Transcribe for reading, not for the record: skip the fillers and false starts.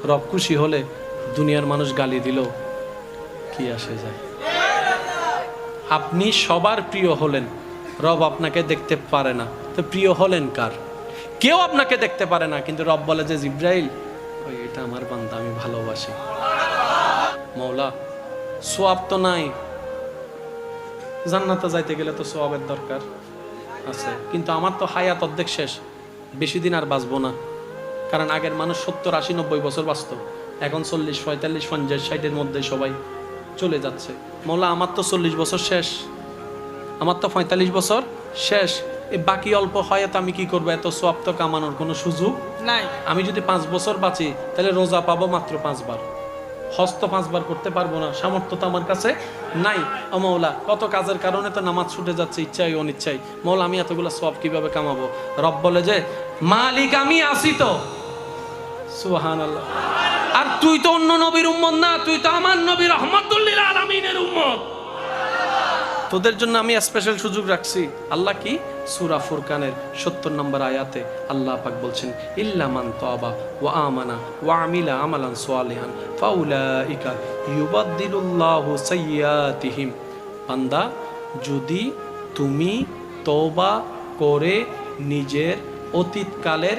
রব খুশি হলে দুনিয়ার মানুষ গালি দিল কি আসে যায়। আপনি সবার প্রিয় হলেন, রব আপনাকে দেখতে পারে না, তো প্রিয় হলেন কার? কেউ আপনাকে দেখতে পারে না, কিন্তু রব বলে যে জিব্রাইল ওই এটা আমার বান্দা, আমি ভালোবাসি। মওলা সোয়াব তো নাই, জান্নাতে যাইতে গেলে তো সোয়াবের দরকার আছে, কিন্তু আমার তো হায়াত অর্ধেক শেষ, বেশি দিন আর বাঁচবো না। কারণ আগের মানুষ 70, 80, 90 বছর বাঁচত, এখন 40, 45, 50, 60-এর মধ্যে সবাই চলে যাচ্ছে। মওলা আমার তো 40 বছর শেষ, আমার তো 45 বছর শেষ, এই বাকি অল্প হায়াত আমি কি করবো? এত সোয়াব তো কামানোর কোনো সুযোগ নাই। আমি যদি 5 বছর বাঁচি তাহলে রোজা পাবো মাত্র 5 বার, হজ তো 5 বার করতে পারবো না, সামর্থ্য তো আমার কাছে নাই। ও মওলা কত কাজের কারণে তো নামাজ ছুটে যাচ্ছে, ইচ্ছাই অনিচ্ছাই। মওলা আমি এতগুলো সওয়াব কিভাবে কামাবো? রব বলে যে মালিক আমি আসি তো। সুবহানাল্লাহ। আর তুই তো অন্য নবীর উম্মত না, তুই তো আমার নবী রাহমাতুল লিল আলামিনের উম্মত। তোদের জন্য আমি স্পেশাল সুযোগ রাখছি। আল্লাহ কি? সূরা ফুরকানের 70 নম্বর আয়াতে আল্লাহ পাক বলছেন ইল্লা মান তাবা ওয়া আমানা ওয়া আমিলা আমালান সালিহান ফাউলাইকা ইউবাদদিলুল্লাহু সাইয়্যাতিহিম। বান্দা, যদি তুমি তওবা করে নিজের অতীতকালের